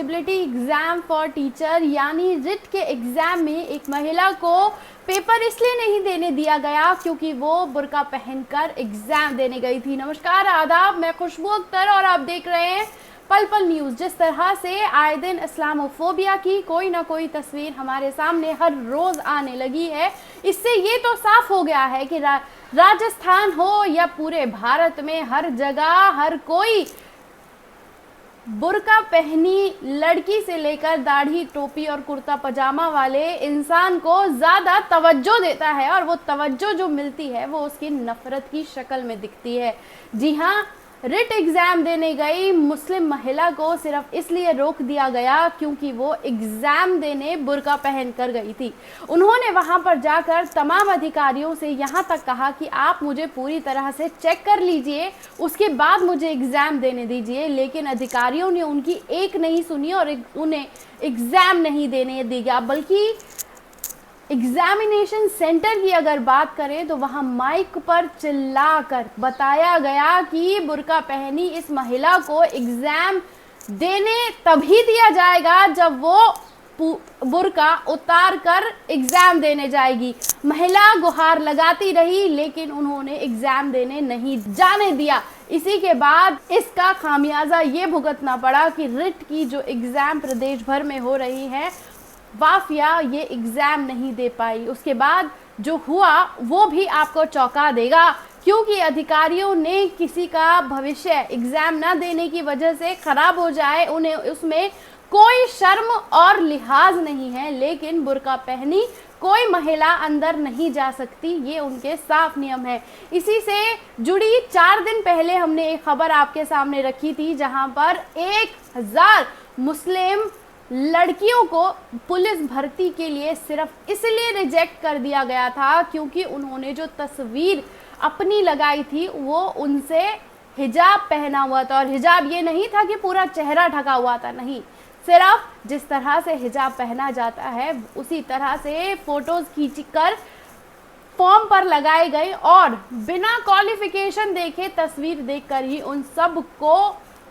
Eligibility exam for teacher यानी writ के exam में एक महिला को पेपर इसलिए नहीं देने दिया गया क्योंकि वो बुर्का पहनकर एग्जाम देने गई थी। नमस्कार, आदाब, मैं खुशबू अख्तर और आप देख रहे हैं पल पल न्यूज़। जिस तरह से आए दिन इस्लामोफोबिया की कोई ना कोई तस्वीर हमारे सामने हर रोज़ आने लगी है, इससे ये तो साफ हो गया है कि राजस्थान हो या पूरे भारत में हर जगह हर कोई बुर्का पहनी लड़की से लेकर दाढ़ी, टोपी और कुर्ता पजामा वाले इंसान को ज़्यादा तवज्जो देता है और वो तवज्जो जो मिलती है वो उसकी नफ़रत की शक्ल में दिखती है। जी हाँ, रिट एग्ज़ाम देने गई मुस्लिम महिला को सिर्फ इसलिए रोक दिया गया क्योंकि वो एग्ज़ाम देने बुर्का पहन कर गई थी। उन्होंने वहां पर जाकर तमाम अधिकारियों से यहाँ तक कहा कि आप मुझे पूरी तरह से चेक कर लीजिए, उसके बाद मुझे एग्ज़ाम देने दीजिए, लेकिन अधिकारियों ने उनकी एक नहीं सुनी और उन्हें एग्ज़ाम नहीं देने दिया। बल्कि एग्जामिनेशन सेंटर की अगर बात करें तो वहां माइक पर चिल्लाकर बताया गया कि बुर्का पहनी इस महिला को एग्जाम देने तभी दिया जाएगा जब वो बुर्का उतार कर एग्जाम देने जाएगी। महिला गुहार लगाती रही लेकिन उन्होंने एग्जाम देने नहीं जाने दिया। इसी के बाद इसका खामियाजा ये भुगतना पड़ा कि रिट की जो एग्जाम प्रदेश भर में हो रही है, वाफिया ये एग्ज़ाम नहीं दे पाई। उसके बाद जो हुआ वो भी आपको चौंका देगा क्योंकि अधिकारियों ने किसी का भविष्य एग्ज़ाम ना देने की वजह से ख़राब हो जाए, उन्हें उसमें कोई शर्म और लिहाज नहीं है, लेकिन बुर्का पहनी कोई महिला अंदर नहीं जा सकती, ये उनके साफ नियम है। इसी से जुड़ी 4 दिन पहले हमने एक खबर आपके सामने रखी थी जहां पर 1000 मुस्लिम लड़कियों को पुलिस भर्ती के लिए सिर्फ इसलिए रिजेक्ट कर दिया गया था क्योंकि उन्होंने जो तस्वीर अपनी लगाई थी वो उनसे हिजाब पहना हुआ था। और हिजाब ये नहीं था कि पूरा चेहरा ढका हुआ था, नहीं, सिर्फ जिस तरह से हिजाब पहना जाता है उसी तरह से फोटोज खींचकर फॉर्म पर लगाए गए और बिना क्वालिफिकेशन देखे तस्वीर देखकर ही उन सब को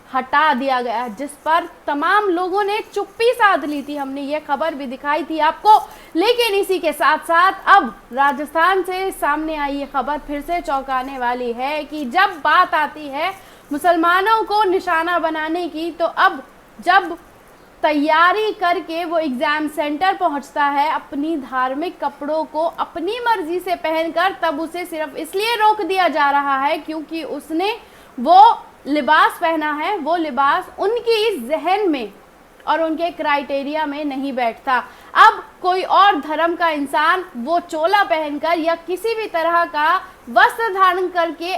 हटा दिया गया, जिस पर तमाम लोगों ने चुप्पी साध ली थी। हमने ये खबर भी दिखाई थी आपको, लेकिन इसी के साथ साथ अब राजस्थान से सामने आई ये खबर फिर से चौंकाने वाली है कि जब बात आती है मुसलमानों को निशाना बनाने की, तो अब जब तैयारी करके वो एग्ज़ाम सेंटर पहुंचता है अपनी धार्मिक कपड़ों को अपनी मर्जी से पहनकर, तब उसे सिर्फ इसलिए रोक दिया जा रहा है क्योंकि उसने वो लिबास पहना है, वो लिबास उनकी इस जहन में और उनके क्राइटेरिया में नहीं बैठता। अब कोई और धर्म का इंसान वो चोला पहनकर या किसी भी तरह का वस्त्र धारण करके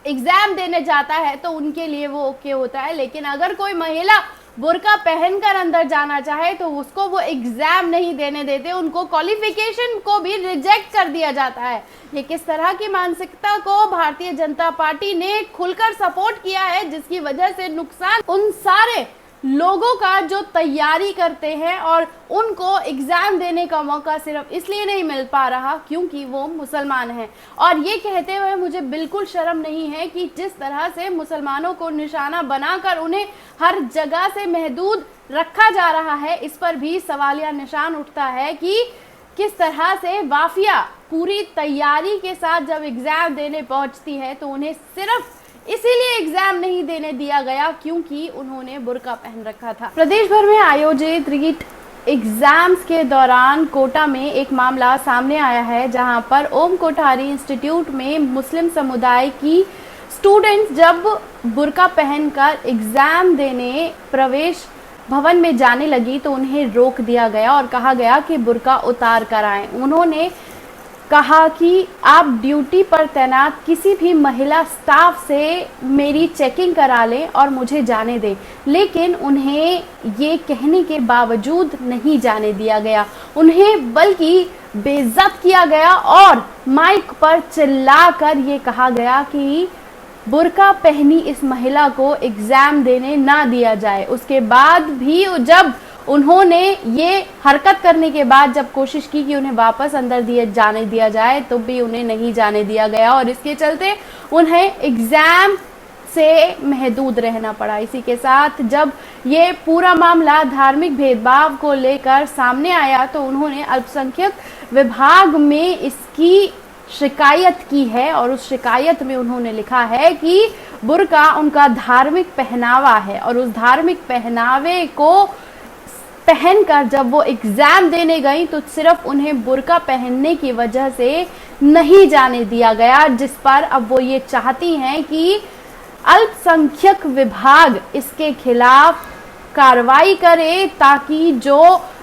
एग्ज़ाम देने जाता है तो उनके लिए वो ओके होता है, लेकिन अगर कोई महिला बुर्का पहनकर अंदर जाना चाहे तो उसको वो एग्ज़ाम नहीं देने देते, उनको क्वालिफिकेशन को भी रिजेक्ट कर दिया जाता है। ये किस तरह की मानसिकता को भारतीय जनता पार्टी ने खुलकर सपोर्ट किया है, जिसकी वजह से नुकसान उन सारे लोगों का जो तैयारी करते हैं और उनको एग्ज़ाम देने का मौका सिर्फ इसलिए नहीं मिल पा रहा क्योंकि वो मुसलमान हैं। और ये कहते हुए मुझे बिल्कुल शर्म नहीं है कि जिस तरह से मुसलमानों को निशाना बनाकर उन्हें हर जगह से महदूद रखा जा रहा है, इस पर भी सवालिया निशान उठता है कि किस तरह से वाफिया पूरी तैयारी के साथ जब एग्ज़ाम देने पहुंचती है तो उन्हें सिर्फ इसीलिए एग्जाम नहीं देने दिया गया क्योंकि उन्होंने बुर्का पहन रखा था। प्रदेश भर में आयोजित रीट एग्जाम्स के दौरान कोटा में एक मामला सामने आया है जहां पर ओम कोठारी इंस्टीट्यूट में मुस्लिम समुदाय की स्टूडेंट्स जब बुर्का पहनकर एग्जाम देने प्रवेश भवन में जाने लगी तो उन्हें रोक दिया गया और कहा गया कि बुर्का उतार कर आएं। उन्होंने कहा कि आप ड्यूटी पर तैनात किसी भी महिला स्टाफ से मेरी चेकिंग करा लें और मुझे जाने दें, लेकिन उन्हें ये कहने के बावजूद नहीं जाने दिया गया। उन्हें बल्कि बेइज्जत किया गया और माइक पर चिल्लाकर ये कहा गया कि बुर्का पहनी इस महिला को एग्ज़ाम देने ना दिया जाए। उसके बाद भी जब उन्होंने ये हरकत करने के बाद जब कोशिश की कि उन्हें वापस अंदर जाने दिया जाए तो भी उन्हें नहीं जाने दिया गया और इसके चलते उन्हें एग्ज़ाम से महदूद रहना पड़ा। इसी के साथ जब ये पूरा मामला धार्मिक भेदभाव को लेकर सामने आया तो उन्होंने अल्पसंख्यक विभाग में इसकी शिकायत की है और उस शिकायत में उन्होंने लिखा है कि बुर्का उनका धार्मिक पहनावा है और उस धार्मिक पहनावे को पहनकर जब वो एग्जाम देने गई तो सिर्फ उन्हें बुर्का पहनने की वजह से नहीं जाने दिया गया, जिस पर अब वो ये चाहती हैं कि अल्पसंख्यक विभाग इसके खिलाफ कार्रवाई करे ताकि जो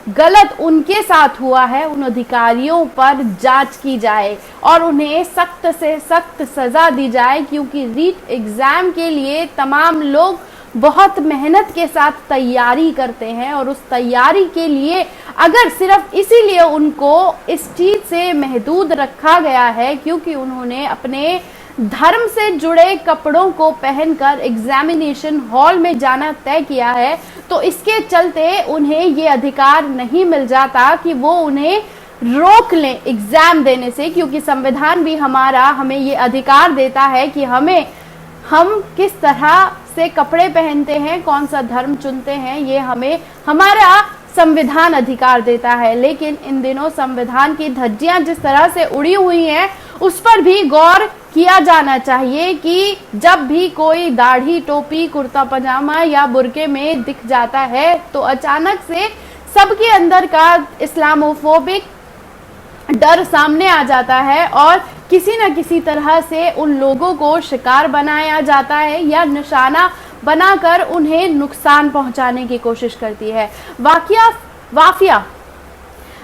गलत उनके साथ हुआ है उन अधिकारियों पर जांच की जाए और उन्हें सख्त से सख्त सजा दी जाए, क्योंकि रीट एग्जाम के लिए तमाम लोग बहुत मेहनत के साथ तैयारी करते हैं और उस तैयारी के लिए अगर सिर्फ इसीलिए उनको इस चीज से महदूद रखा गया है क्योंकि उन्होंने अपने धर्म से जुड़े कपड़ों को पहनकर एग्जामिनेशन हॉल में जाना तय किया है, तो इसके चलते उन्हें ये अधिकार नहीं मिल जाता कि वो उन्हें रोक लें एग्जाम देने से, क्योंकि संविधान भी हमारा हमें ये अधिकार देता है कि हम किस तरह से कपड़े पहनते हैं, कौन सा धर्म चुनते हैं, ये हमें हमारा संविधान अधिकार देता है। लेकिन इन दिनों संविधान की धज्जियां जिस तरह से उड़ी हुई हैं उस पर भी गौर किया जाना चाहिए कि जब भी कोई दाढ़ी, टोपी, कुर्ता पजामा या बुर्के में दिख जाता है तो अचानक से सबके अंदर का इस्लामोफोबिक डर सामने आ जाता है और किसी न किसी तरह से उन लोगों को शिकार बनाया जाता है या निशाना बनाकर उन्हें नुकसान पहुंचाने की कोशिश करती है।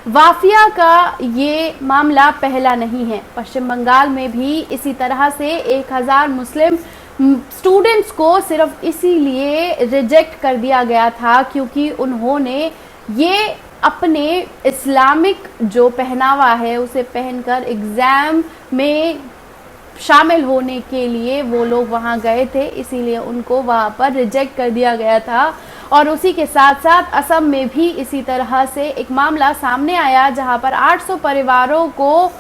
वाफिया का ये मामला पहला नहीं है। पश्चिम बंगाल में भी इसी तरह से 1000 मुस्लिम स्टूडेंट्स को सिर्फ इसीलिए रिजेक्ट कर दिया गया था क्योंकि उन्होंने ये अपने इस्लामिक जो पहनावा है उसे पहनकर एग्जाम में शामिल होने के लिए वो लोग वहां गए थे, इसीलिए उनको वहां पर रिजेक्ट कर दिया गया था। और उसी के साथ साथ असम में भी इसी तरह से एक मामला सामने आया जहां पर 800 परिवारों को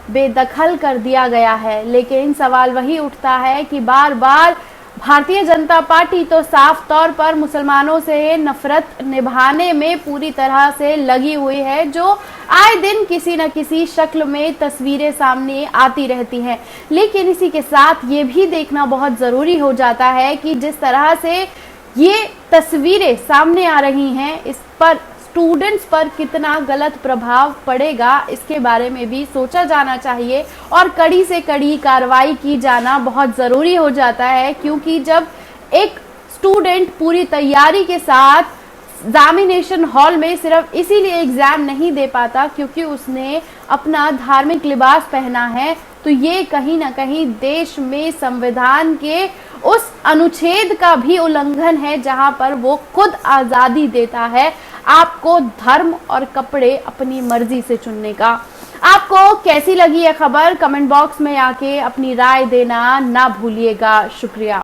बेदखल कर दिया गया है। लेकिन सवाल वही उठता है कि बार बार भारतीय जनता पार्टी तो साफ तौर पर मुसलमानों से नफरत निभाने में पूरी तरह से लगी हुई है, जो आए दिन किसी न किसी शक्ल में तस्वीरें सामने आती रहती हैं। लेकिन इसी के साथ ये भी देखना बहुत ज़रूरी हो जाता है कि जिस तरह से ये तस्वीरें सामने आ रही हैं इस पर स्टूडेंट्स पर कितना गलत प्रभाव पड़ेगा, इसके बारे में भी सोचा जाना चाहिए और कड़ी से कड़ी कार्रवाई की जाना बहुत ज़रूरी हो जाता है, क्योंकि जब एक स्टूडेंट पूरी तैयारी के साथ एग्जामिनेशन हॉल में सिर्फ इसीलिए एग्ज़ाम नहीं दे पाता क्योंकि उसने अपना धार्मिक लिबास पहना है, तो ये कहीं ना कहीं देश में संविधान के उस अनुच्छेद का भी उल्लंघन है जहां पर वो खुद आज़ादी देता है आपको धर्म और कपड़े अपनी मर्जी से चुनने का। आपको कैसी लगी यह खबर कमेंट बॉक्स में आके अपनी राय देना ना भूलिएगा। शुक्रिया।